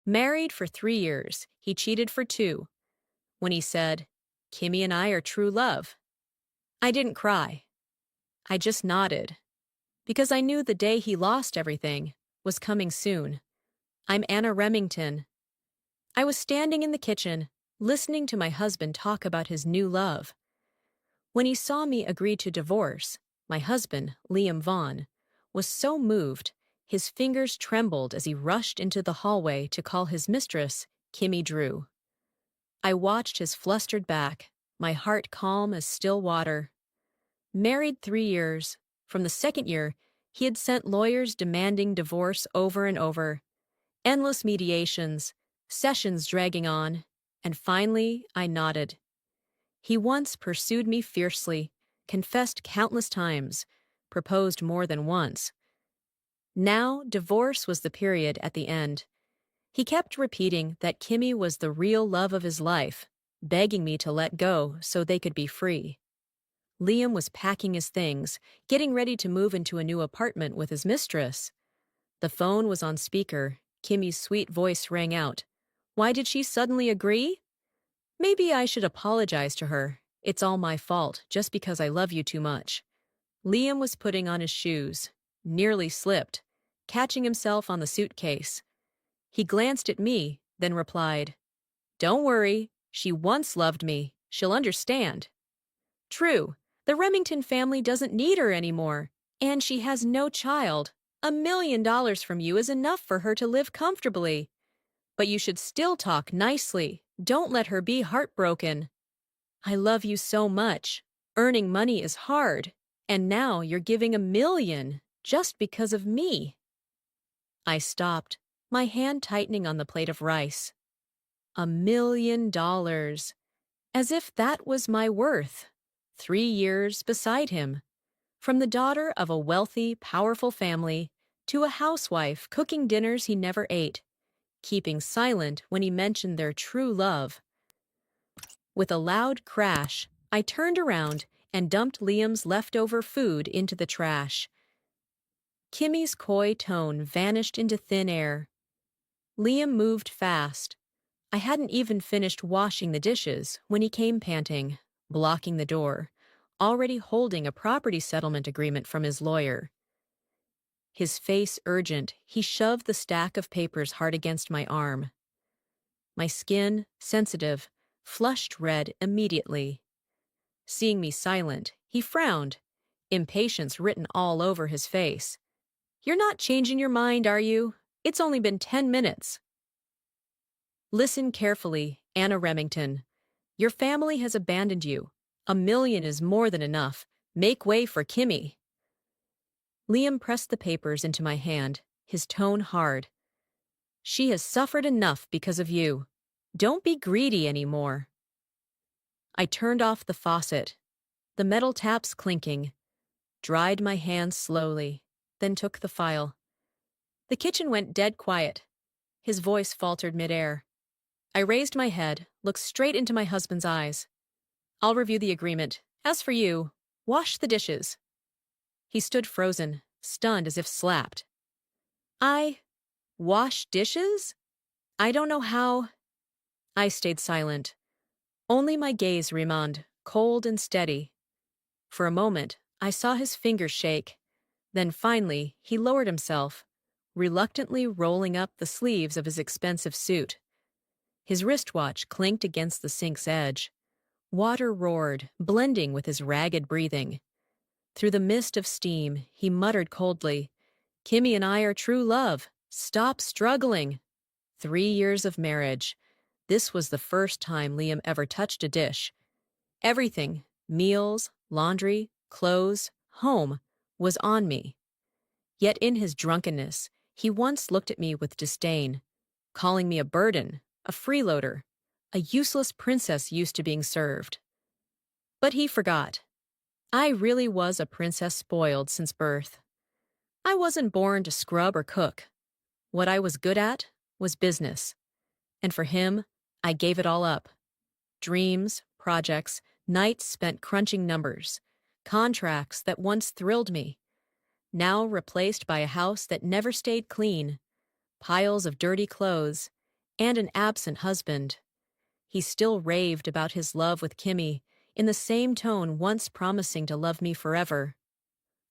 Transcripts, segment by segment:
Married for 3 years, he cheated for 2. When he said, "Kimmy and I are true love," I didn't cry. I just nodded. Because I knew the day he lost everything was coming soon. I'm Anna Remington. I was standing in the kitchen, listening to my husband talk about his new love. When he saw me agree to divorce, my husband, Liam Vaughn, was so moved, his fingers trembled as he rushed into the hallway to call his mistress, Kimmy Drew. I watched his flustered back, my heart calm as still water. Married 3 years, from the second year, he had sent lawyers demanding divorce over and over. Endless mediations, sessions dragging on, and finally I nodded. He once pursued me fiercely, confessed countless times, proposed more than once. Now divorce was the period at the end. He kept repeating that Kimmy was the real love of his life, begging me to let go so they could be free. Liam was packing his things, getting ready to move into a new apartment with his mistress. The phone was on speaker. Kimmy's sweet voice rang out. Why did she suddenly agree? Maybe I should apologize to her. It's all my fault, just because I love you too much. Liam was putting on his shoes, nearly slipped, catching himself on the suitcase. He glanced at me, then replied, "Don't worry, she once loved me. She'll understand." True, the Remington family doesn't need her anymore, and she has no child. $1 million from you is enough for her to live comfortably. But you should still talk nicely. Don't let her be heartbroken. I love you so much. Earning money is hard, and now you're giving $1 million just because of me. I stopped, my hand tightening on the plate of rice. $1 million. As if that was my worth. 3 years beside him. From the daughter of a wealthy, powerful family to a housewife cooking dinners he never ate, keeping silent when he mentioned their true love. With a loud crash, I turned around and dumped Liam's leftover food into the trash. Kimmy's coy tone vanished into thin air. Liam moved fast. I hadn't even finished washing the dishes when he came panting, blocking the door, already holding a property settlement agreement from his lawyer. His face urgent, he shoved the stack of papers hard against my arm. My skin, sensitive, flushed red immediately. Seeing me silent, he frowned, impatience written all over his face. "You're not changing your mind, are you? It's only been 10 minutes. Listen carefully, Anna Remington. Your family has abandoned you. $1 million is more than enough. Make way for Kimmy." Liam pressed the papers into my hand, his tone hard. "She has suffered enough because of you. Don't be greedy anymore." I turned off the faucet, the metal taps clinking, dried my hands slowly, then took the file. The kitchen went dead quiet. His voice faltered midair. I raised my head, looked straight into my husband's eyes. "I'll review the agreement. As for you, wash the dishes." He stood frozen, stunned as if slapped. "I wash dishes? I don't know how." I stayed silent. Only my gaze remained cold and steady. For a moment, I saw his fingers shake. Then finally, he lowered himself, reluctantly rolling up the sleeves of his expensive suit. His wristwatch clinked against the sink's edge. Water roared, blending with his ragged breathing. Through the mist of steam, he muttered coldly, "Kimmy and I are true love. Stop struggling." 3 years of marriage. This was the first time Liam ever touched a dish. Everything, meals, laundry, clothes, home, was on me. Yet in his drunkenness, he once looked at me with disdain, calling me a burden, a freeloader, a useless princess used to being served. But he forgot. I really was a princess spoiled since birth. I wasn't born to scrub or cook. What I was good at was business. And for him, I gave it all up. Dreams, projects, nights spent crunching numbers, contracts that once thrilled me, now replaced by a house that never stayed clean, piles of dirty clothes, and an absent husband. He still raved about his love with Kimmy, in the same tone once promising to love me forever.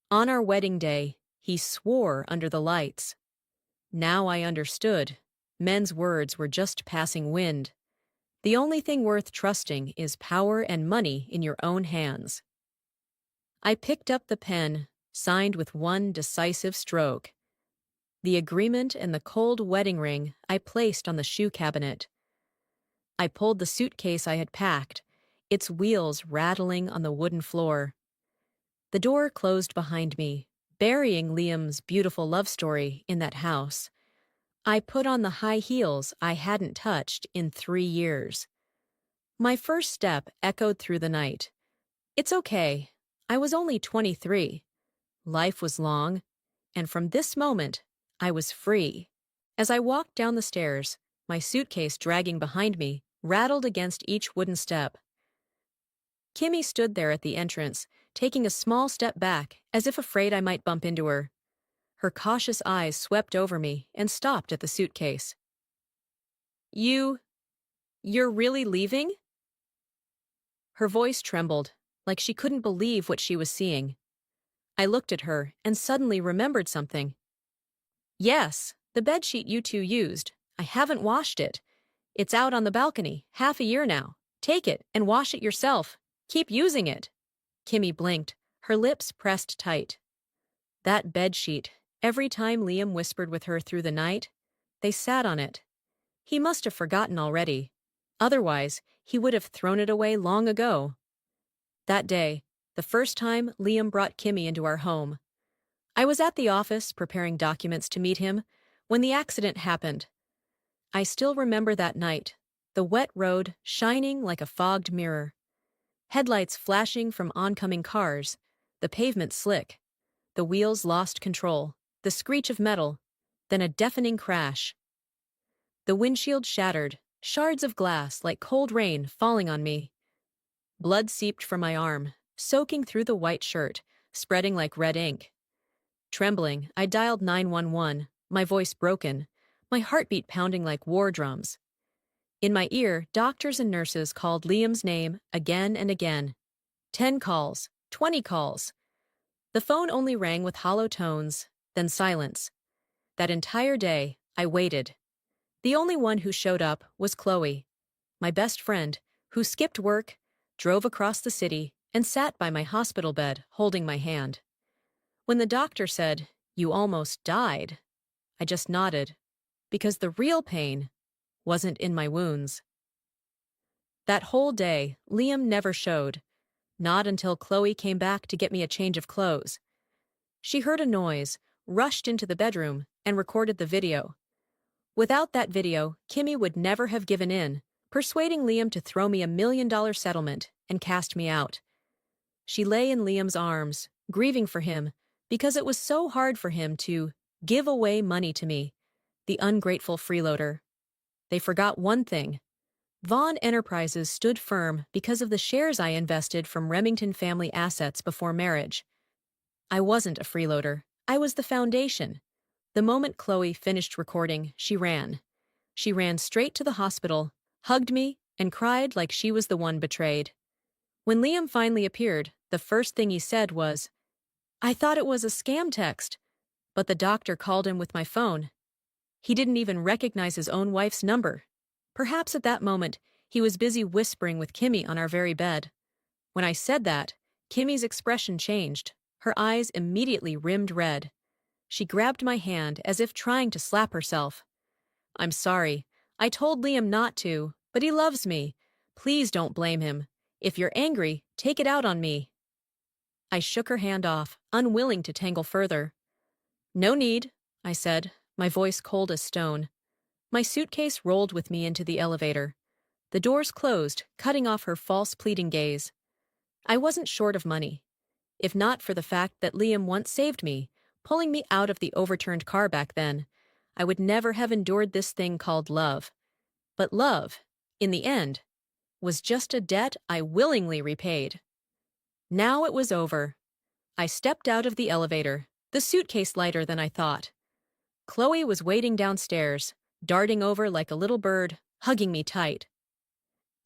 On our wedding day, he swore under the lights. Now I understood. Men's words were just passing wind. The only thing worth trusting is power and money in your own hands. I picked up the pen, signed with one decisive stroke. The agreement and the cold wedding ring I placed on the shoe cabinet. I pulled the suitcase I had packed, its wheels rattling on the wooden floor. The door closed behind me, burying Liam's beautiful love story in that house. I put on the high heels I hadn't touched in 3 years. My first step echoed through the night. It's okay. I was only 23. Life was long, and from this moment, I was free. As I walked down the stairs, my suitcase dragging behind me, rattled against each wooden step. Kimmy stood there at the entrance, taking a small step back, as if afraid I might bump into her. Her cautious eyes swept over me and stopped at the suitcase. You're really leaving? Her voice trembled, like she couldn't believe what she was seeing. I looked at her and suddenly remembered something. Yes, the bedsheet you two used. I haven't washed it. It's out on the balcony, half a year now. Take it and wash it yourself. Keep using it. Kimmy blinked, her lips pressed tight. That bedsheet, every time Liam whispered with her through the night, they sat on it. He must have forgotten already. Otherwise, he would have thrown it away long ago. That day, the first time Liam brought Kimmy into our home. I was at the office preparing documents to meet him when the accident happened. I still remember that night, the wet road shining like a fogged mirror. Headlights flashing from oncoming cars, the pavement slick. The wheels lost control, the screech of metal, then a deafening crash. The windshield shattered, shards of glass like cold rain falling on me. Blood seeped from my arm, soaking through the white shirt, spreading like red ink. Trembling, I dialed 911, my voice broken, my heartbeat pounding like war drums. In my ear, doctors and nurses called Liam's name again and again. 10 calls, 20 calls. The phone only rang with hollow tones, then silence. That entire day, I waited. The only one who showed up was Chloe, my best friend, who skipped work, drove across the city, and sat by my hospital bed, holding my hand. When the doctor said, "You almost died," I just nodded, because the real pain wasn't in my wounds. That whole day, Liam never showed, not until Chloe came back to get me a change of clothes. She heard a noise, rushed into the bedroom, and recorded the video. Without that video, Kimmy would never have given in, persuading Liam to throw me $1 million settlement and cast me out. She lay in Liam's arms, grieving for him, because it was so hard for him to give away money to me, the ungrateful freeloader. They forgot one thing. Vaughn Enterprises stood firm because of the shares I invested from Remington family assets before marriage. I wasn't a freeloader. I was the foundation. The moment Chloe finished recording, she ran. She ran straight to the hospital, hugged me, and cried like she was the one betrayed. When Liam finally appeared, the first thing he said was, "I thought it was a scam text," but the doctor called him with my phone. He didn't even recognize his own wife's number. Perhaps at that moment, he was busy whispering with Kimmy on our very bed. When I said that, Kimmy's expression changed. Her eyes immediately rimmed red. She grabbed my hand as if trying to slap herself. "I'm sorry. I told Liam not to, but he loves me. Please don't blame him. If you're angry, take it out on me." I shook her hand off, unwilling to tangle further. "No need," I said, my voice cold as stone. My suitcase rolled with me into the elevator. The doors closed, cutting off her false pleading gaze. I wasn't short of money. If not for the fact that Liam once saved me, pulling me out of the overturned car back then, I would never have endured this thing called love. But love, in the end, was just a debt I willingly repaid. Now it was over. I stepped out of the elevator, the suitcase lighter than I thought. Chloe was waiting downstairs, darting over like a little bird, hugging me tight.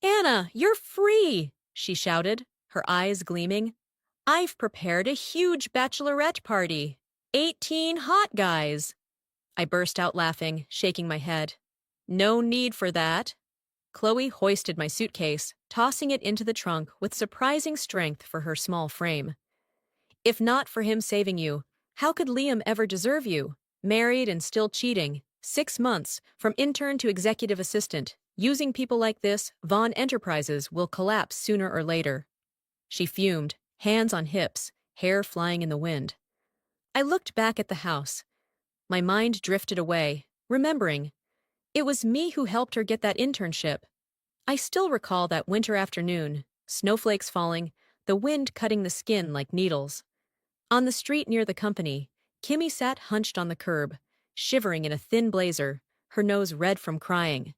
"Anna, you're free!" she shouted, her eyes gleaming. "I've prepared a huge bachelorette party. 18 hot guys." I burst out laughing, shaking my head. "No need for that." Chloe hoisted my suitcase, tossing it into the trunk with surprising strength for her small frame. "If not for him saving you, how could Liam ever deserve you? Married and still cheating. 6 months, from intern to executive assistant. Using people like this, Vaughn Enterprises will collapse sooner or later." She fumed, hands on hips, hair flying in the wind. I looked back at the house. My mind drifted away, remembering. It was me who helped her get that internship. I still recall that winter afternoon, snowflakes falling, the wind cutting the skin like needles. On the street near the company, Kimmy sat hunched on the curb, shivering in a thin blazer, her nose red from crying.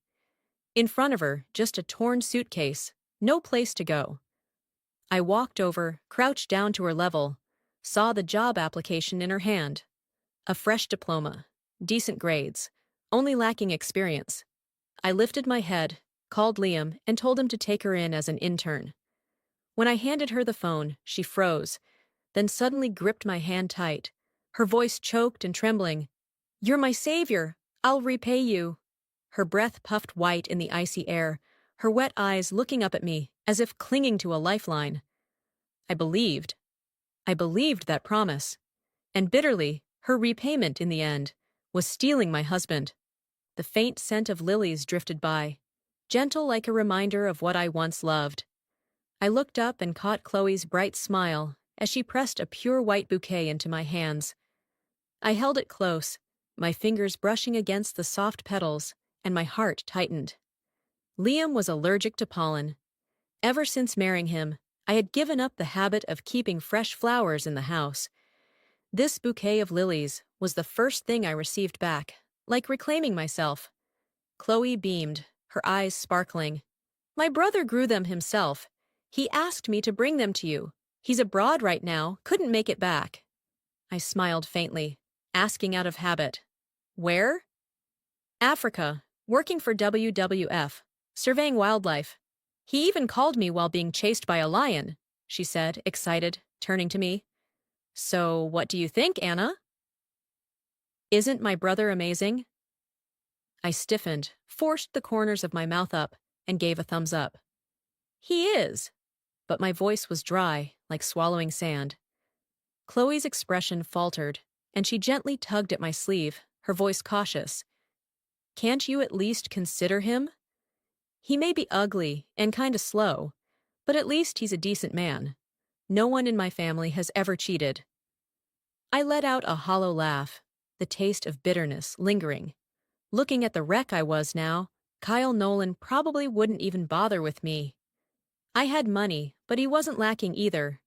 In front of her, just a torn suitcase, no place to go. I walked over, crouched down to her level, saw the job application in her hand. A fresh diploma, decent grades, only lacking experience. I lifted my head, called Liam, and told him to take her in as an intern. When I handed her the phone, she froze, then suddenly gripped my hand tight, her voice choked and trembling. "You're my savior. I'll repay you." Her breath puffed white in the icy air, her wet eyes looking up at me as if clinging to a lifeline. I believed. I believed that promise. And bitterly, her repayment in the end was stealing my husband. The faint scent of lilies drifted by, gentle like a reminder of what I once loved. I looked up and caught Chloe's bright smile as she pressed a pure white bouquet into my hands. I held it close, my fingers brushing against the soft petals, and my heart tightened. Liam was allergic to pollen. Ever since marrying him, I had given up the habit of keeping fresh flowers in the house. This bouquet of lilies was the first thing I received back, like reclaiming myself. Chloe beamed, her eyes sparkling. "My brother grew them himself. He asked me to bring them to you. He's abroad right now, couldn't make it back." I smiled faintly, asking out of habit. "Where?" "Africa, working for WWF, surveying wildlife. He even called me while being chased by a lion," she said, excited, turning to me. "So, what do you think, Anna?" "Isn't my brother amazing?" I stiffened, forced the corners of my mouth up, and gave a thumbs up. "He is," but my voice was dry, like swallowing sand. Chloe's expression faltered, and she gently tugged at my sleeve, her voice cautious. "Can't you at least consider him? He may be ugly and kinda slow, but at least he's a decent man. No one in my family has ever cheated." I let out a hollow laugh, the taste of bitterness lingering. Looking at the wreck I was now, Kyle Nolan probably wouldn't even bother with me. I had money, but he wasn't lacking either.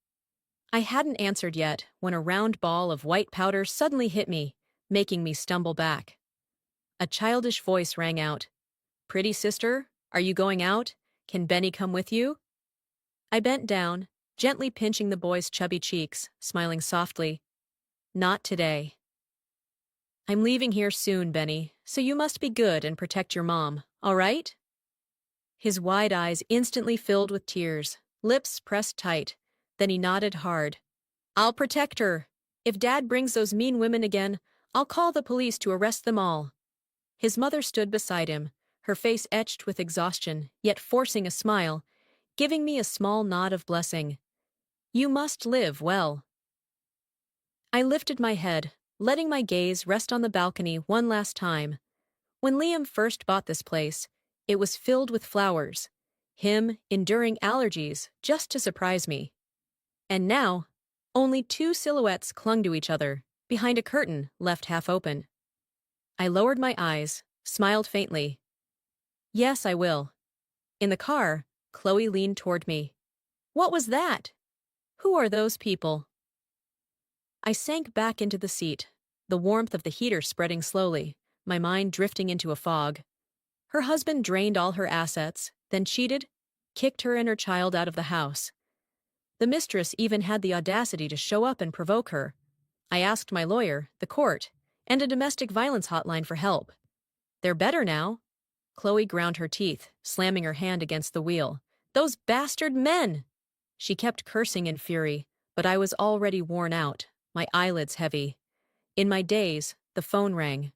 I hadn't answered yet when a round ball of white powder suddenly hit me, making me stumble back. A childish voice rang out. "Pretty sister, are you going out? Can Benny come with you?" I bent down, gently pinching the boy's chubby cheeks, smiling softly. "Not today." "I'm leaving here soon, Benny, so you must be good and protect your mom, all right?" His wide eyes instantly filled with tears, lips pressed tight. Then he nodded hard. "I'll protect her. If Dad brings those mean women again, I'll call the police to arrest them all." His mother stood beside him, her face etched with exhaustion, yet forcing a smile, giving me a small nod of blessing. "You must live well." I lifted my head, letting my gaze rest on the balcony one last time. When Liam first bought this place, it was filled with flowers, him enduring allergies just to surprise me. And now, only two silhouettes clung to each other, behind a curtain left half open. I lowered my eyes, smiled faintly. "Yes, I will." In the car, Chloe leaned toward me. "What was that? Who are those people?" I sank back into the seat, the warmth of the heater spreading slowly, my mind drifting into a fog. Her husband drained all her assets, then cheated, kicked her and her child out of the house. The mistress even had the audacity to show up and provoke her. I asked my lawyer, the court, and a domestic violence hotline for help. They're better now. Chloe ground her teeth, slamming her hand against the wheel. Those bastard men! She kept cursing in fury, but I was already worn out, my eyelids heavy. In my daze, the phone rang.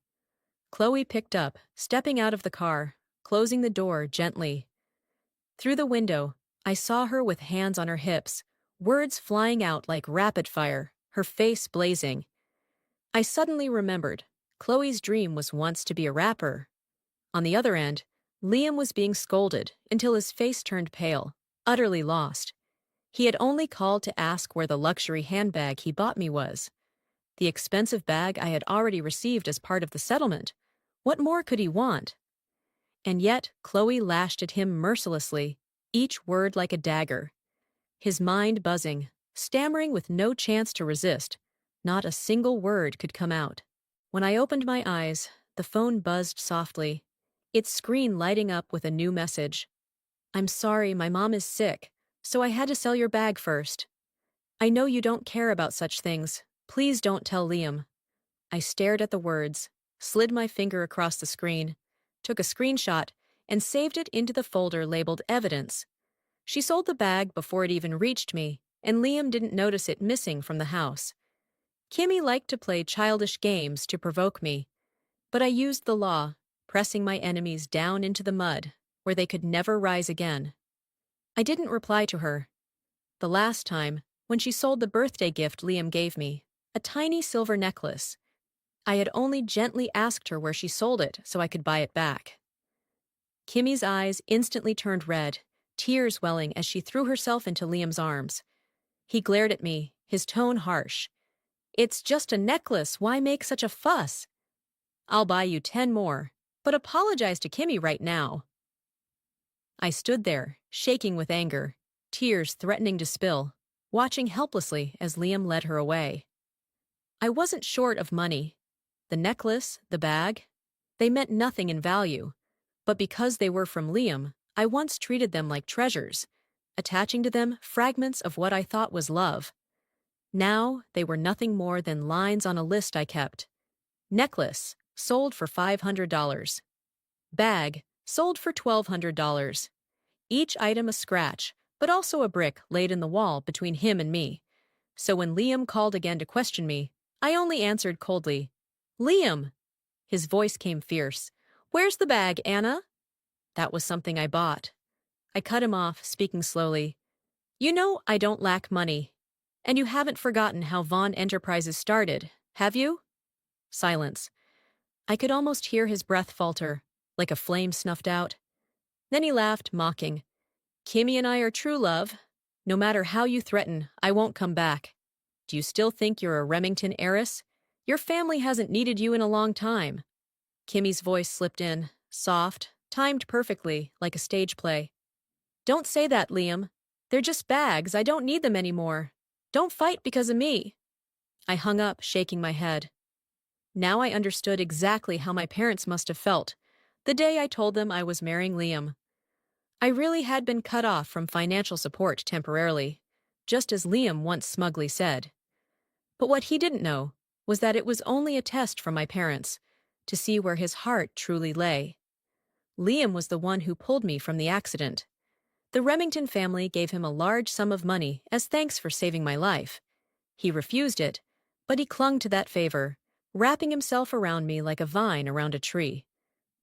Chloe picked up, stepping out of the car, closing the door gently. Through the window, I saw her with hands on her hips, words flying out like rapid fire, her face blazing. I suddenly remembered, Chloe's dream was once to be a rapper. On the other end, Liam was being scolded until his face turned pale, utterly lost. He had only called to ask where the luxury handbag he bought me was. The expensive bag I had already received as part of the settlement. What more could he want? And yet Chloe lashed at him mercilessly, each word like a dagger. His mind buzzing, stammering with no chance to resist. Not a single word could come out. When I opened my eyes, the phone buzzed softly, its screen lighting up with a new message. I'm sorry, my mom is sick, so I had to sell your bag first. I know you don't care about such things. Please don't tell Liam. I stared at the words, slid my finger across the screen, took a screenshot, and saved it into the folder labeled Evidence. She sold the bag before it even reached me, and Liam didn't notice it missing from the house. Kimmy liked to play childish games to provoke me, but I used the law, pressing my enemies down into the mud, where they could never rise again. I didn't reply to her. The last time, when she sold the birthday gift Liam gave me, a tiny silver necklace, I had only gently asked her where she sold it so I could buy it back. Kimmy's eyes instantly turned red, tears welling as she threw herself into Liam's arms. He glared at me, his tone harsh. It's just a necklace, why make such a fuss? I'll buy you 10 more, but apologize to Kimmy right now. I stood there, shaking with anger, tears threatening to spill, watching helplessly as Liam led her away. I wasn't short of money. The necklace, the bag, they meant nothing in value, but because they were from Liam, I once treated them like treasures, attaching to them fragments of what I thought was love. Now they were nothing more than lines on a list I kept. Necklace, sold for $500. Bag, sold for $1,200. Each item a scratch, but also a brick laid in the wall between him and me. So when Liam called again to question me, I only answered coldly, Liam! His voice came fierce. Where's the bag, Anna? That was something I bought. I cut him off, speaking slowly. You know I don't lack money. And you haven't forgotten how Vaughn Enterprises started, have you? Silence. I could almost hear his breath falter, like a flame snuffed out. Then he laughed, mocking. Kimmy and I are true love. No matter how you threaten, I won't come back. Do you still think you're a Remington heiress? Your family hasn't needed you in a long time. Kimmy's voice slipped in, soft, timed perfectly, like a stage play. Don't say that, Liam. They're just bags. I don't need them anymore. Don't fight because of me. I hung up, shaking my head. Now I understood exactly how my parents must have felt the day I told them I was marrying Liam. I really had been cut off from financial support temporarily, just as Liam once smugly said. But what he didn't know was that it was only a test from my parents to see where his heart truly lay. Liam was the one who pulled me from the accident. The Remington family gave him a large sum of money as thanks for saving my life. He refused it, but he clung to that favor, wrapping himself around me like a vine around a tree.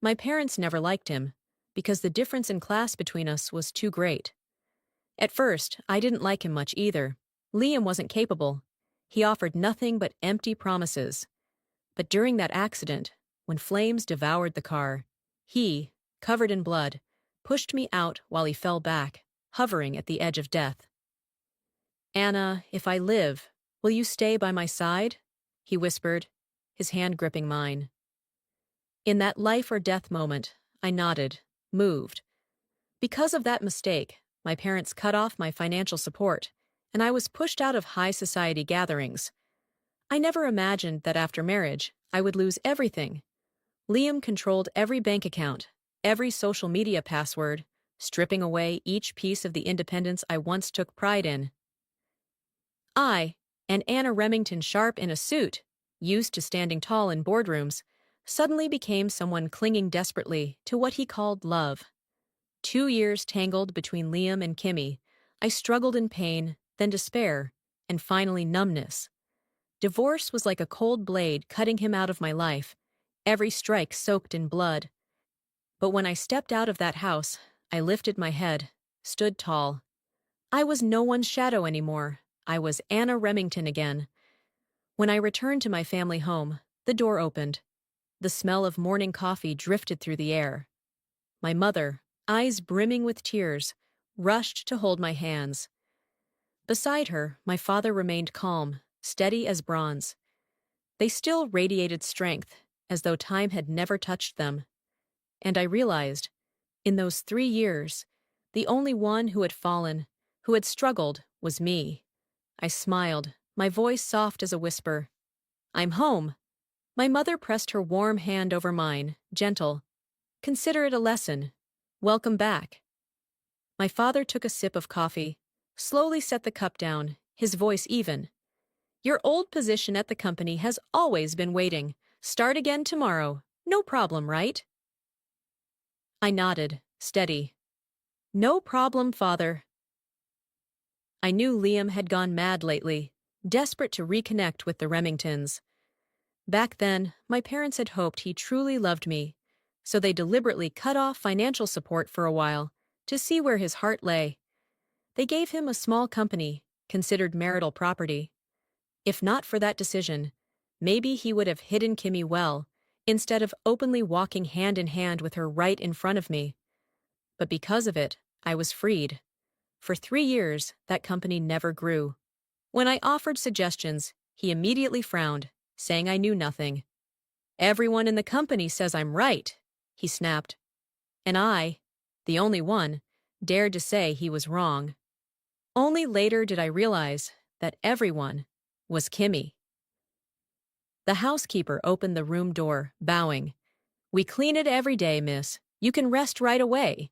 My parents never liked him, because the difference in class between us was too great. At first, I didn't like him much either. Liam wasn't capable. He offered nothing but empty promises. But during that accident, when flames devoured the car, he, covered in blood, pushed me out while he fell back, hovering at the edge of death. Anna, if I live, will you stay by my side? He whispered, his hand gripping mine. In that life or death moment, I nodded, moved. Because of that mistake, my parents cut off my financial support, and I was pushed out of high society gatherings. I never imagined that after marriage, I would lose everything. Liam controlled every bank account, every social media password, stripping away each piece of the independence I once took pride in. I, and Anna Remington Sharp in a suit, used to standing tall in boardrooms, suddenly became someone clinging desperately to what he called love. 2 years tangled between Liam and Kimmy, I struggled in pain, then despair, and finally numbness. Divorce was like a cold blade cutting him out of my life, every strike soaked in blood. But when I stepped out of that house, I lifted my head, stood tall. I was no one's shadow anymore. I was Anna Remington again. When I returned to my family home, the door opened. The smell of morning coffee drifted through the air. My mother, eyes brimming with tears, rushed to hold my hands. Beside her, my father remained calm, steady as bronze. They still radiated strength, as though time had never touched them. And I realized, in those 3 years, the only one who had fallen, who had struggled, was me. I smiled, my voice soft as a whisper. "I'm home." My mother pressed her warm hand over mine, gentle. "Consider it a lesson. Welcome back." My father took a sip of coffee, slowly set the cup down, his voice even. "Your old position at the company has always been waiting. Start again tomorrow. No problem, right?" I nodded, steady. "No problem, father." I knew Liam had gone mad lately, desperate to reconnect with the Remingtons. Back then, my parents had hoped he truly loved me, so they deliberately cut off financial support for a while to see where his heart lay. They gave him a small company, considered marital property. If not for that decision, maybe he would have hidden Kimmy well, instead of openly walking hand in hand with her right in front of me. But because of it, I was freed. For 3 years, that company never grew. When I offered suggestions, he immediately frowned, saying I knew nothing. "Everyone in the company says I'm right," he snapped. And I, the only one, dared to say he was wrong. Only later did I realize that everyone was Kimmy. The housekeeper opened the room door, bowing. "We clean it every day, miss. You can rest right away."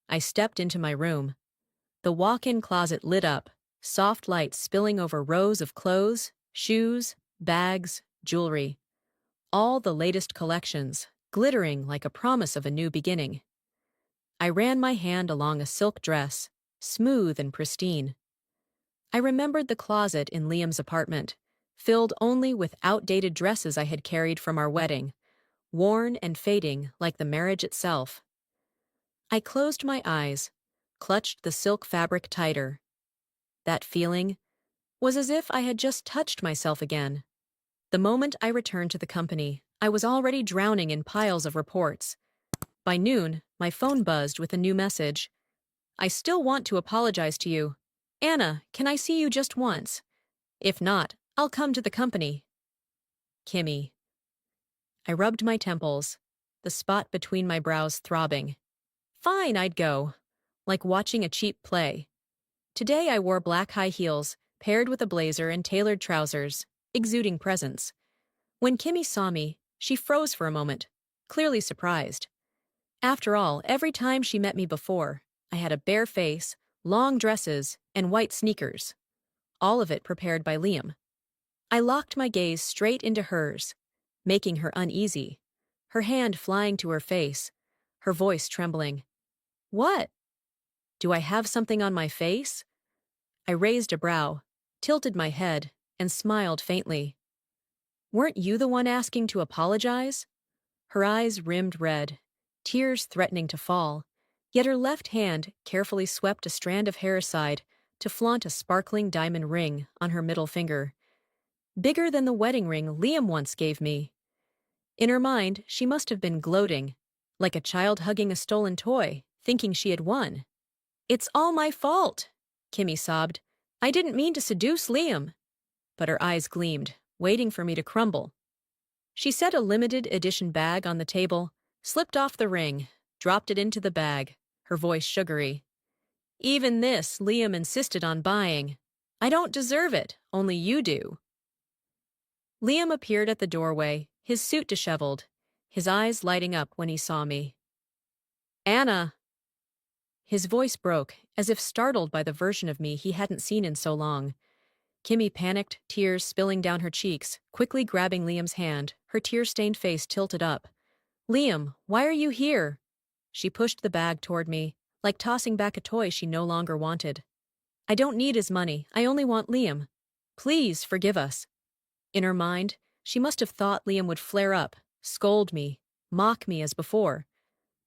I stepped into my room. The walk-in closet lit up, soft light spilling over rows of clothes, shoes, bags, jewelry. All the latest collections, glittering like a promise of a new beginning. I ran my hand along a silk dress, smooth and pristine. I remembered the closet in Liam's apartment, filled only with outdated dresses I had carried from our wedding, worn and fading like the marriage itself. I closed my eyes, clutched the silk fabric tighter. That feeling was as if I had just touched myself again. The moment I returned to the company, I was already drowning in piles of reports. By noon, my phone buzzed with a new message. "I still want to apologize to you. Anna, can I see you just once? If not, I'll come to the company. Kimmy." I rubbed my temples, the spot between my brows throbbing. Fine, I'd go. Like watching a cheap play. Today I wore black high heels, paired with a blazer and tailored trousers, exuding presence. When Kimmy saw me, she froze for a moment, clearly surprised. After all, every time she met me before, I had a bare face, long dresses, and white sneakers. All of it prepared by Liam. I locked my gaze straight into hers, making her uneasy, her hand flying to her face, her voice trembling. "What? Do I have something on my face?" I raised a brow, tilted my head, and smiled faintly. "Weren't you the one asking to apologize?" Her eyes rimmed red, tears threatening to fall, yet her left hand carefully swept a strand of hair aside to flaunt a sparkling diamond ring on her middle finger. Bigger than the wedding ring Liam once gave me. In her mind, she must have been gloating, like a child hugging a stolen toy, thinking she had won. "It's all my fault," Kimmy sobbed. "I didn't mean to seduce Liam." But her eyes gleamed, waiting for me to crumble. She set a limited edition bag on the table, slipped off the ring, dropped it into the bag, her voice sugary. "Even this Liam insisted on buying. I don't deserve it, only you do." Liam appeared at the doorway, his suit disheveled, his eyes lighting up when he saw me. "Anna!" His voice broke, as if startled by the version of me he hadn't seen in so long. Kimmy panicked, tears spilling down her cheeks, quickly grabbing Liam's hand, her tear-stained face tilted up. "Liam, why are you here?" She pushed the bag toward me, like tossing back a toy she no longer wanted. "I don't need his money, I only want Liam. Please forgive us." In her mind, she must have thought Liam would flare up, scold me, mock me as before.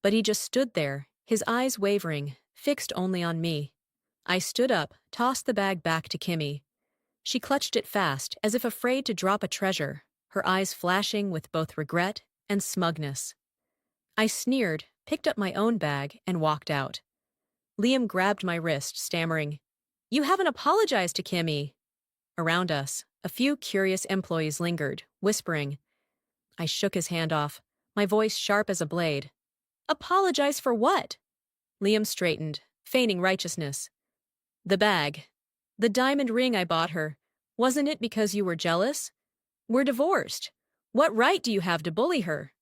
But he just stood there, his eyes wavering, fixed only on me. I stood up, tossed the bag back to Kimmy. She clutched it fast, as if afraid to drop a treasure, her eyes flashing with both regret and smugness. I sneered, picked up my own bag, and walked out. Liam grabbed my wrist, stammering, "You haven't apologized to Kimmy." Around us, a few curious employees lingered, whispering. I shook his hand off, my voice sharp as a blade. "Apologize for what?" Liam straightened, feigning righteousness. "The bag. The diamond ring I bought her. Wasn't it because you were jealous? We're divorced. What right do you have to bully her?"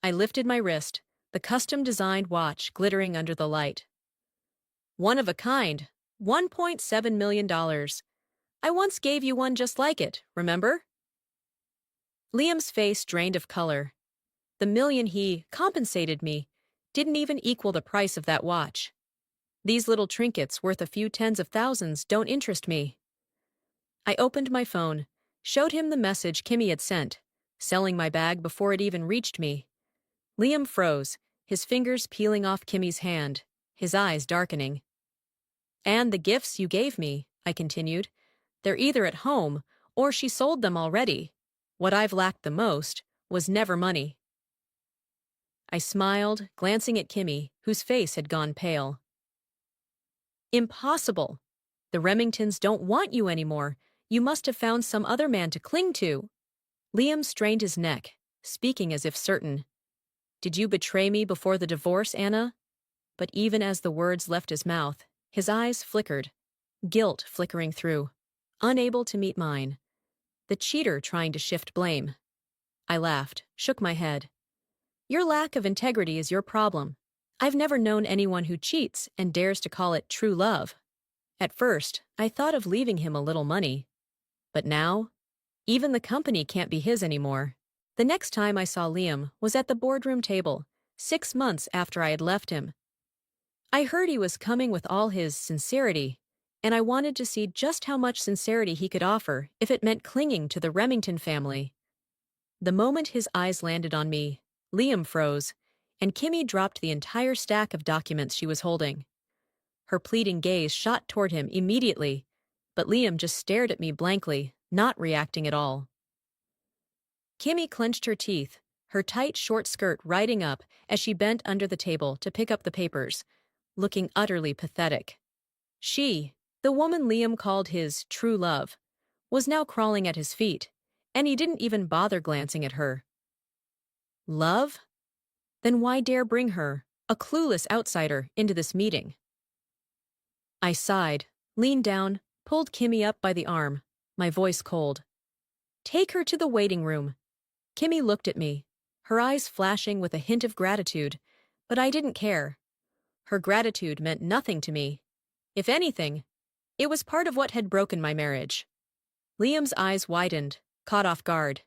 I lifted my wrist, the custom-designed watch glittering under the light. "One of a kind. $1.7 million. I once gave you one just like it, remember?" Liam's face drained of color. The million he compensated me didn't even equal the price of that watch. These little trinkets worth a few tens of thousands don't interest me. I opened my phone, showed him the message Kimmy had sent, selling my bag before it even reached me. Liam froze, his fingers peeling off Kimmy's hand, his eyes darkening. "And the gifts you gave me," I continued. "They're either at home, or she sold them already. What I've lacked the most was never money." I smiled, glancing at Kimmy, whose face had gone pale. "Impossible. The Remingtons don't want you anymore. You must have found some other man to cling to." Liam strained his neck, speaking as if certain. "Did you betray me before the divorce, Anna?" But even as the words left his mouth, his eyes flickered, guilt flickering through, unable to meet mine. The cheater trying to shift blame. I laughed, shook my head. "Your lack of integrity is your problem. I've never known anyone who cheats and dares to call it true love. At first, I thought of leaving him a little money. But now, even the company can't be his anymore." The next time I saw Liam was at the boardroom table, 6 months after I had left him. I heard he was coming with all his sincerity, and I wanted to see just how much sincerity he could offer if it meant clinging to the Remington family. The moment his eyes landed on me, Liam froze, and Kimmy dropped the entire stack of documents she was holding. Her pleading gaze shot toward him immediately, but Liam just stared at me blankly, not reacting at all. Kimmy clenched her teeth, her tight short skirt riding up as she bent under the table to pick up the papers, looking utterly pathetic. She, the woman Liam called his true love, was now crawling at his feet, and he didn't even bother glancing at her. Love? Then why dare bring her, a clueless outsider, into this meeting? I sighed, leaned down, pulled Kimmy up by the arm, my voice cold. "Take her to the waiting room." Kimmy looked at me, her eyes flashing with a hint of gratitude, but I didn't care. Her gratitude meant nothing to me. If anything, it was part of what had broken my marriage. Liam's eyes widened, caught off guard.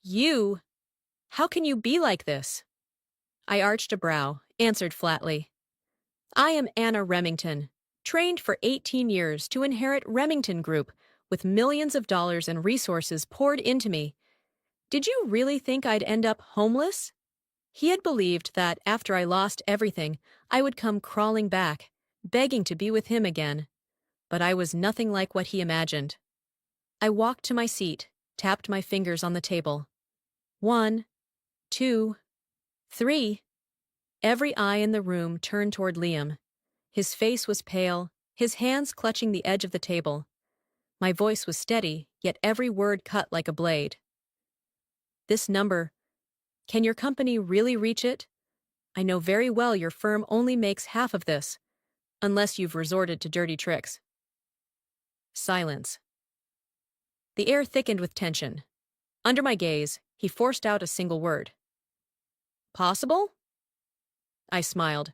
"You? How can you be like this?" I arched a brow, answered flatly. "I am Anna Remington, trained for 18 years to inherit Remington Group with millions of dollars and resources poured into me. Did you really think I'd end up homeless?" He had believed that after I lost everything, I would come crawling back, begging to be with him again. But I was nothing like what he imagined. I walked to my seat, tapped my fingers on the table. 1, 2, 3. Every eye in the room turned toward Liam. His face was pale, his hands clutching the edge of the table. My voice was steady, yet every word cut like a blade. "This number, can your company really reach it? I know very well your firm only makes half of this, unless you've resorted to dirty tricks." Silence. The air thickened with tension. Under my gaze, he forced out a single word. "Possible?" I smiled.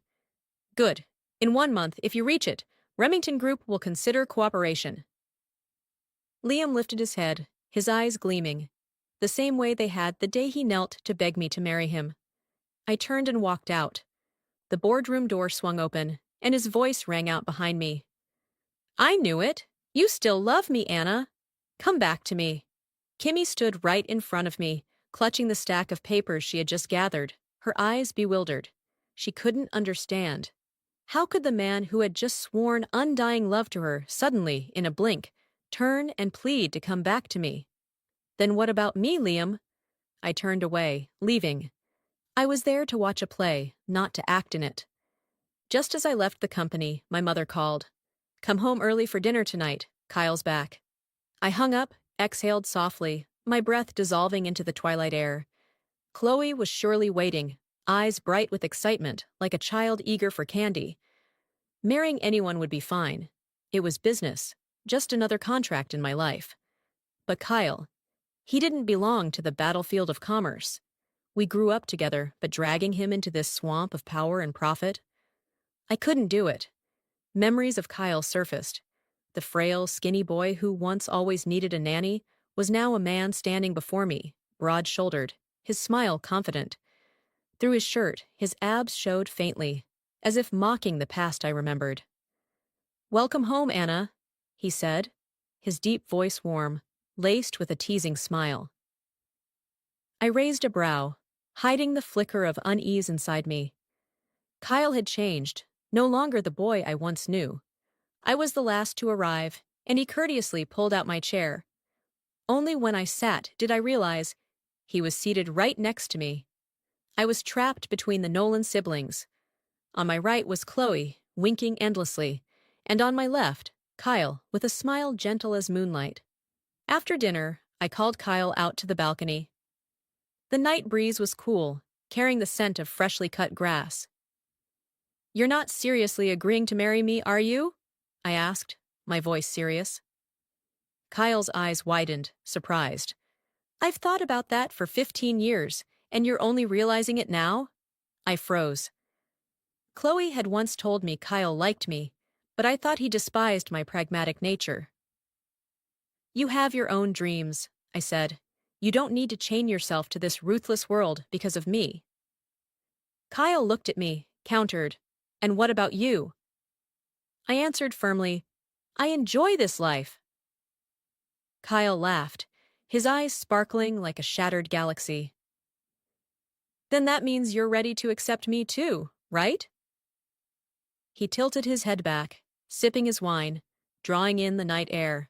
"Good. In 1 month, if you reach it, Remington Group will consider cooperation." Liam lifted his head, his eyes gleaming, the same way they had the day he knelt to beg me to marry him. I turned and walked out. The boardroom door swung open, and his voice rang out behind me. I knew it. You still love me, Anna. Come back to me. Kimmy stood right in front of me, clutching the stack of papers she had just gathered, her eyes bewildered. She couldn't understand. How could the man who had just sworn undying love to her suddenly, in a blink, turn and plead to come back to me? Then what about me, Liam? I turned away, leaving. I was there to watch a play, not to act in it. Just as I left the company, my mother called. Come home early for dinner tonight. Kyle's back. I hung up, exhaled softly, my breath dissolving into the twilight air. Chloe was surely waiting, eyes bright with excitement, like a child eager for candy. Marrying anyone would be fine. It was business, just another contract in my life. But Kyle, he didn't belong to the battlefield of commerce. We grew up together, but dragging him into this swamp of power and profit? I couldn't do it. Memories of Kyle surfaced. The frail, skinny boy who once always needed a nanny was now a man standing before me, broad-shouldered, his smile confident. Through his shirt, his abs showed faintly, as if mocking the past I remembered. Welcome home, Anna, he said, his deep voice warm, laced with a teasing smile. I raised a brow, hiding the flicker of unease inside me. Kyle had changed, no longer the boy I once knew. I was the last to arrive, and he courteously pulled out my chair. Only when I sat did I realize he was seated right next to me. I was trapped between the Nolan siblings. On my right was Chloe, winking endlessly, and on my left, Kyle, with a smile gentle as moonlight. After dinner, I called Kyle out to the balcony. The night breeze was cool, carrying the scent of freshly cut grass. You're not seriously agreeing to marry me, are you? I asked, my voice serious. Kyle's eyes widened, surprised. I've thought about that for 15 years, and you're only realizing it now? I froze. Chloe had once told me Kyle liked me, but I thought he despised my pragmatic nature. You have your own dreams, I said. You don't need to chain yourself to this ruthless world because of me. Kyle looked at me, countered. And what about you? I answered firmly, I enjoy this life. Kyle laughed, his eyes sparkling like a shattered galaxy. Then that means you're ready to accept me too, right? He tilted his head back, sipping his wine, drawing in the night air.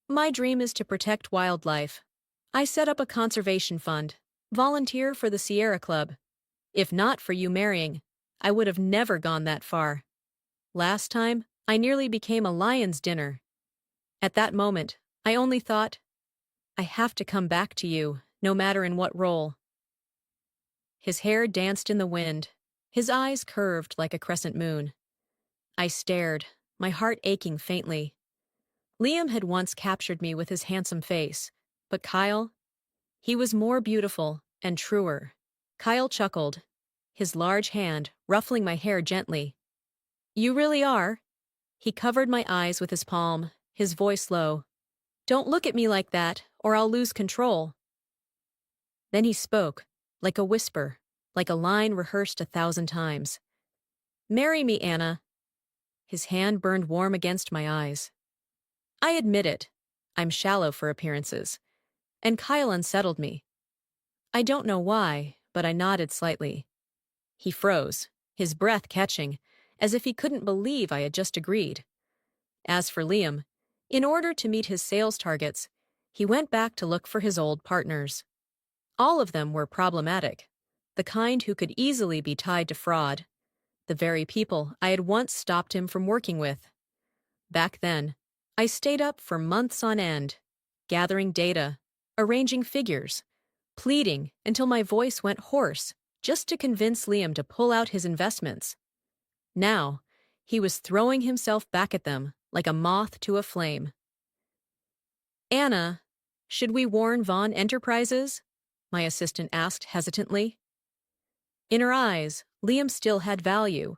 My dream is to protect wildlife. I set up a conservation fund, volunteer for the Sierra Club. If not for you marrying, I would have never gone that far. Last time, I nearly became a lion's dinner. At that moment, I only thought, I have to come back to you, no matter in what role. His hair danced in the wind, his eyes curved like a crescent moon. I stared, my heart aching faintly. Liam had once captured me with his handsome face, but Kyle? He was more beautiful and truer. Kyle chuckled, his large hand ruffling my hair gently. You really are? He covered my eyes with his palm, his voice low. Don't look at me like that, or I'll lose control. Then he spoke, like a whisper, like a line rehearsed 1,000 times. Marry me, Anna. His hand burned warm against my eyes. I admit it. I'm shallow for appearances. And Kyle unsettled me. I don't know why, but I nodded slightly. He froze, his breath catching, as if he couldn't believe I had just agreed. As for Liam, in order to meet his sales targets, he went back to look for his old partners. All of them were problematic, the kind who could easily be tied to fraud, the very people I had once stopped him from working with. Back then, I stayed up for months on end, gathering data, arranging figures, pleading until my voice went hoarse just to convince Liam to pull out his investments. Now, he was throwing himself back at them like a moth to a flame. Anna, should we warn Vaughn Enterprises? My assistant asked hesitantly. In her eyes, Liam still had value.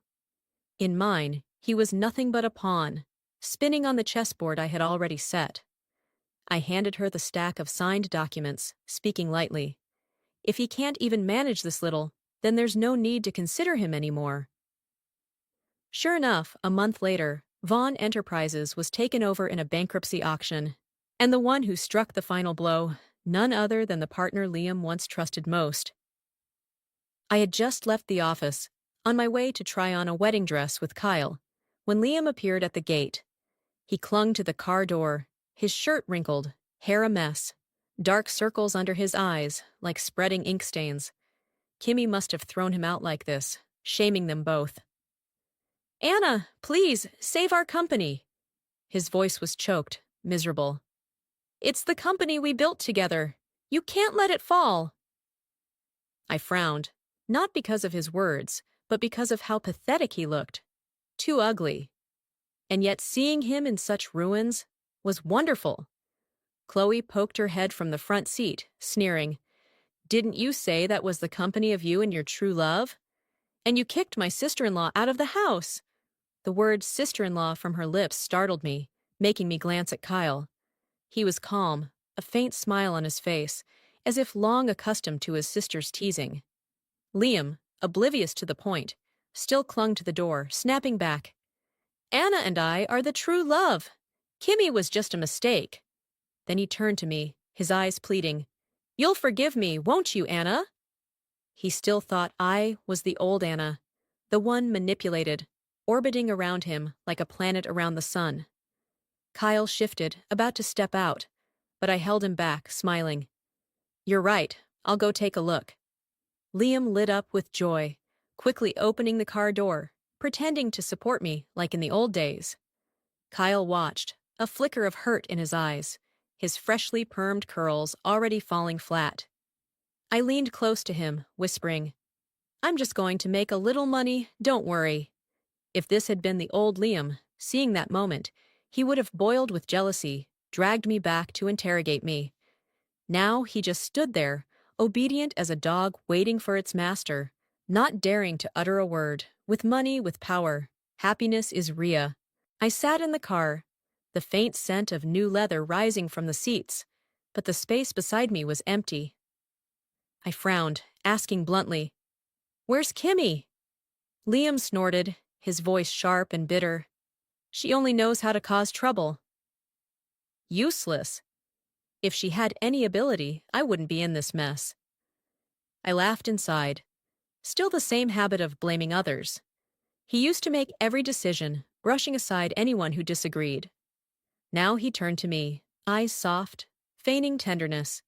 In mine, he was nothing but a pawn, spinning on the chessboard I had already set. I handed her the stack of signed documents, speaking lightly. If he can't even manage this little, then there's no need to consider him anymore. Sure enough, a month later, Vaughn Enterprises was taken over in a bankruptcy auction. And the one who struck the final blow, none other than the partner Liam once trusted most. I had just left the office, on my way to try on a wedding dress with Kyle, when Liam appeared at the gate. He clung to the car door, his shirt wrinkled, hair a mess, dark circles under his eyes, like spreading ink stains. Kimmy must have thrown him out like this, shaming them both. "Anna, please, save our company." His voice was choked, miserable. "It's the company we built together. You can't let it fall." I frowned, not because of his words, but because of how pathetic he looked. Too ugly. And yet seeing him in such ruins was wonderful. Chloe poked her head from the front seat, sneering. "Didn't you say that was the company of you and your true love? And you kicked my sister-in-law out of the house." The word sister-in-law from her lips startled me, making me glance at Kyle. He was calm, a faint smile on his face, as if long accustomed to his sister's teasing. Liam, oblivious to the point, still clung to the door, snapping back. "Anna and I are the true love. Kimmy was just a mistake." Then he turned to me, his eyes pleading. "You'll forgive me, won't you, Anna?" He still thought I was the old Anna, the one manipulated, orbiting around him like a planet around the sun. Kyle shifted, about to step out, but I held him back, smiling. "You're right, I'll go take a look." Liam lit up with joy, quickly opening the car door, pretending to support me like in the old days. Kyle watched, a flicker of hurt in his eyes, his freshly permed curls already falling flat. I leaned close to him, whispering, "I'm just going to make a little money, don't worry." If this had been the old Liam, seeing that moment, he would have boiled with jealousy, dragged me back to interrogate me. Now he just stood there, obedient as a dog waiting for its master, not daring to utter a word. With money, with power, happiness is Rhea. I sat in the car, the faint scent of new leather rising from the seats, but the space beside me was empty. I frowned, asking bluntly, "Where's Kimmy?" Liam snorted, his voice sharp and bitter. "She only knows how to cause trouble." Useless. If she had any ability, I wouldn't be in this mess. I laughed inside. Still the same habit of blaming others. He used to make every decision, brushing aside anyone who disagreed. Now he turned to me, eyes soft, feigning tenderness.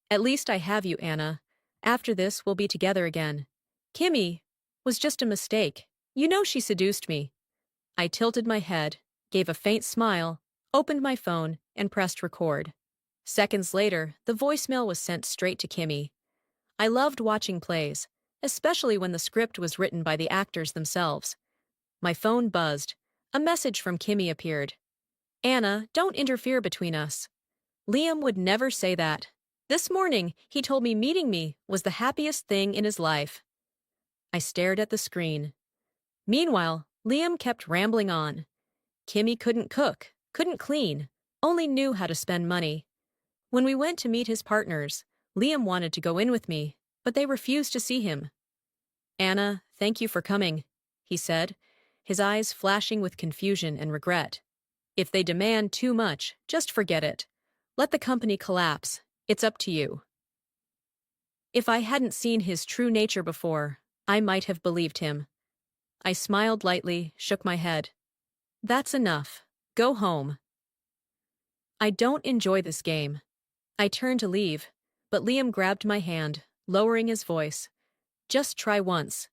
"At least I have you, Anna. After this, we'll be together again. Kimmy was just a mistake. You know she seduced me." I tilted my head, gave a faint smile, opened my phone, and pressed record. Seconds later, the voicemail was sent straight to Kimmy. I loved watching plays, especially when the script was written by the actors themselves. My phone buzzed. A message from Kimmy appeared. "Anna, don't interfere between us." Liam would never say that. This morning, he told me meeting me was the happiest thing in his life. I stared at the screen. Meanwhile, Liam kept rambling on. Kimmy couldn't cook, couldn't clean, only knew how to spend money. When we went to meet his partners, Liam wanted to go in with me, but they refused to see him. "Anna, thank you for coming," he said, his eyes flashing with confusion and regret. "If they demand too much, just forget it. Let the company collapse. It's up to you." If I hadn't seen his true nature before, I might have believed him. I smiled lightly, shook my head. "That's enough. Go home." I don't enjoy this game. I turned to leave, but Liam grabbed my hand, lowering his voice. "Just try once.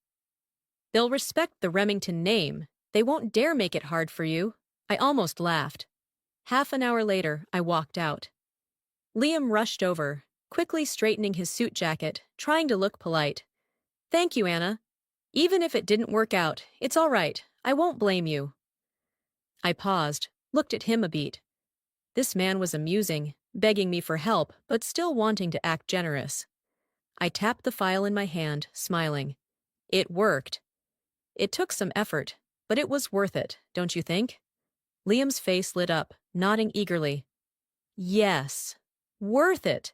They'll respect the Remington name. They won't dare make it hard for you." I almost laughed. Half an hour later, I walked out. Liam rushed over, quickly straightening his suit jacket, trying to look polite. "Thank you, Anna. Even if it didn't work out, it's all right. I won't blame you." I paused, looked at him a beat. This man was amusing, begging me for help, but still wanting to act generous. I tapped the file in my hand, smiling. It worked. It took some effort, but it was worth it, don't you think? Liam's face lit up, nodding eagerly. Yes. Worth it.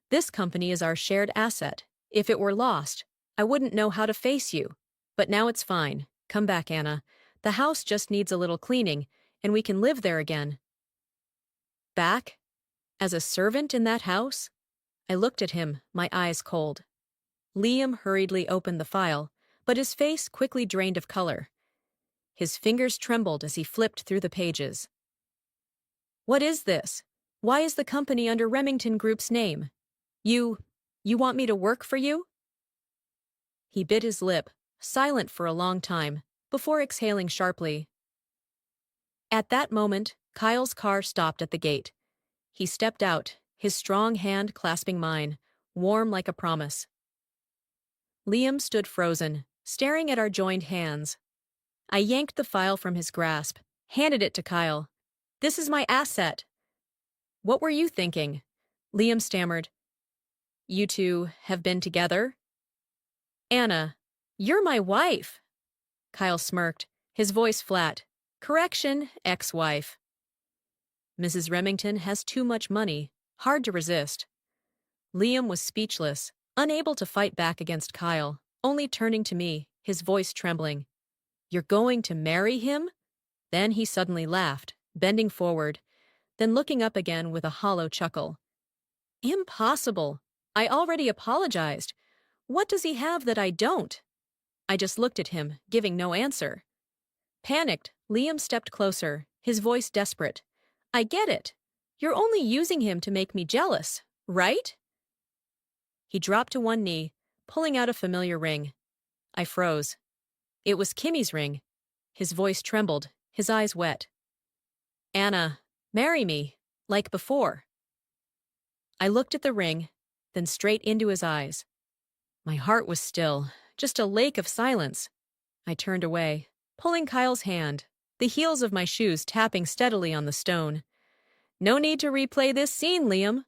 This company is our shared asset. If it were lost, I wouldn't know how to face you. But now it's fine. Come back, Anna. The house just needs a little cleaning, and we can live there again. Back? As a servant in that house? I looked at him, my eyes cold. Liam hurriedly opened the file, but his face quickly drained of color. His fingers trembled as he flipped through the pages. What is this? Why is the company under Remington Group's name? You want me to work for you? He bit his lip, silent for a long time, before exhaling sharply. At that moment, Kyle's car stopped at the gate. He stepped out, his strong hand clasping mine, warm like a promise. Liam stood frozen, staring at our joined hands. I yanked the file from his grasp, handed it to Kyle. This is my asset. What were you thinking? Liam stammered. You two have been together? Anna, you're my wife. Kyle smirked, his voice flat. Correction, ex-wife. Mrs. Remington has too much money, hard to resist. Liam was speechless, unable to fight back against Kyle, only turning to me, his voice trembling. You're going to marry him? Then he suddenly laughed, bending forward, then looking up again with a hollow chuckle. Impossible. I already apologized. What does he have that I don't? I just looked at him, giving no answer. Panicked, Liam stepped closer, his voice desperate. I get it. You're only using him to make me jealous, right? He dropped to one knee, pulling out a familiar ring. I froze. It was Kimmy's ring. His voice trembled, his eyes wet. Anna, marry me, like before. I looked at the ring, then straight into his eyes. My heart was still, just a lake of silence. I turned away, pulling Kyle's hand, the heels of my shoes tapping steadily on the stone. No need to replay this scene, Liam.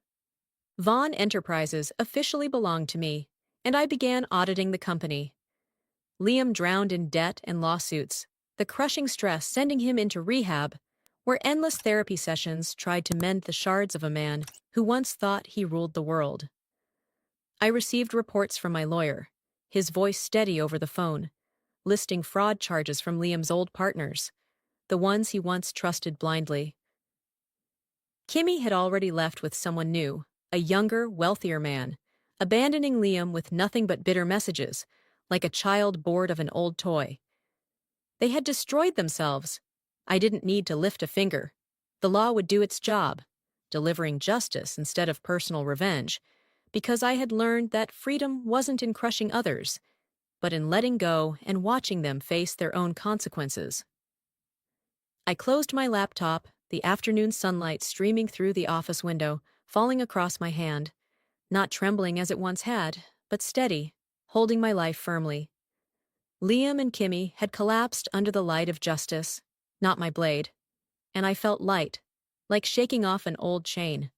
Vaughn Enterprises officially belonged to me, and I began auditing the company. Liam drowned in debt and lawsuits, the crushing stress sending him into rehab, where endless therapy sessions tried to mend the shards of a man who once thought he ruled the world. I received reports from my lawyer, his voice steady over the phone, listing fraud charges from Liam's old partners, the ones he once trusted blindly. Kimmy had already left with someone new, a younger, wealthier man, abandoning Liam with nothing but bitter messages, like a child bored of an old toy. They had destroyed themselves. I didn't need to lift a finger. The law would do its job, delivering justice instead of personal revenge, because I had learned that freedom wasn't in crushing others, but in letting go and watching them face their own consequences. I closed my laptop, the afternoon sunlight streaming through the office window, falling across my hand, not trembling as it once had, but steady, holding my life firmly. Liam and Kimmy had collapsed under the light of justice, not my blade, and I felt light, like shaking off an old chain.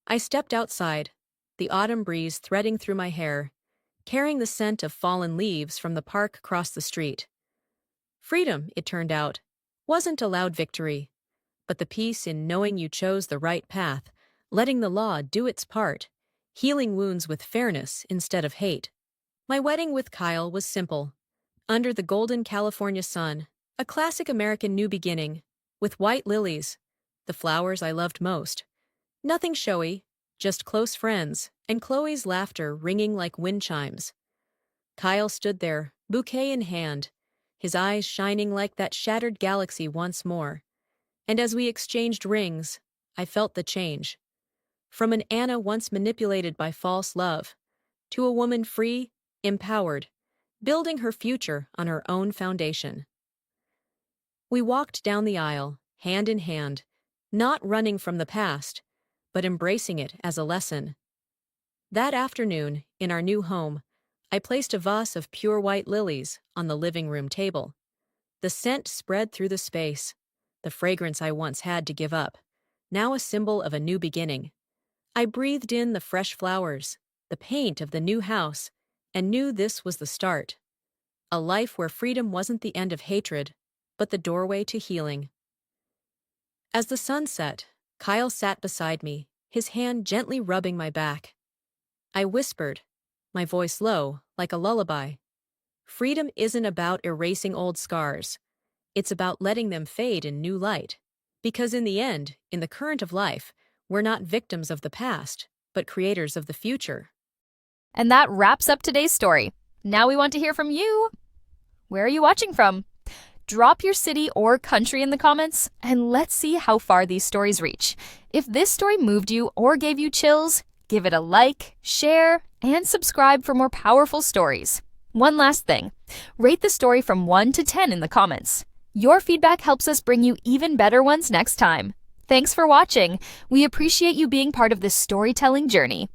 I stepped outside, the autumn breeze threading through my hair, carrying the scent of fallen leaves from the park across the street. Freedom, it turned out, wasn't a loud victory, but the peace in knowing you chose the right path, letting the law do its part, healing wounds with fairness instead of hate. My wedding with Kyle was simple. Under the golden California sun, a classic American new beginning, with white lilies, the flowers I loved most. Nothing showy, just close friends, and Chloe's laughter ringing like wind chimes. Kyle stood there, bouquet in hand, his eyes shining like that shattered galaxy once more. And as we exchanged rings, I felt the change. From an Anna once manipulated by false love, to a woman free, empowered, building her future on her own foundation. We walked down the aisle, hand in hand, not running from the past, but embracing it as a lesson. That afternoon, in our new home, I placed a vase of pure white lilies on the living room table. The scent spread through the space, the fragrance I once had to give up, now a symbol of a new beginning. I breathed in the fresh flowers, the paint of the new house, and knew this was the start. A life where freedom wasn't the end of hatred, but the doorway to healing. As the sun set, Kyle sat beside me, his hand gently rubbing my back. I whispered, my voice low, like a lullaby. Freedom isn't about erasing old scars. It's about letting them fade in new light. Because in the end, in the current of life, we're not victims of the past, but creators of the future. And that wraps up today's story. Now we want to hear from you. Where are you watching from? Drop your city or country in the comments, and let's see how far these stories reach. If this story moved you or gave you chills, give it a like, share, and subscribe for more powerful stories. One last thing, rate the story from 1 to 10 in the comments. Your feedback helps us bring you even better ones next time. Thanks for watching. We appreciate you being part of this storytelling journey.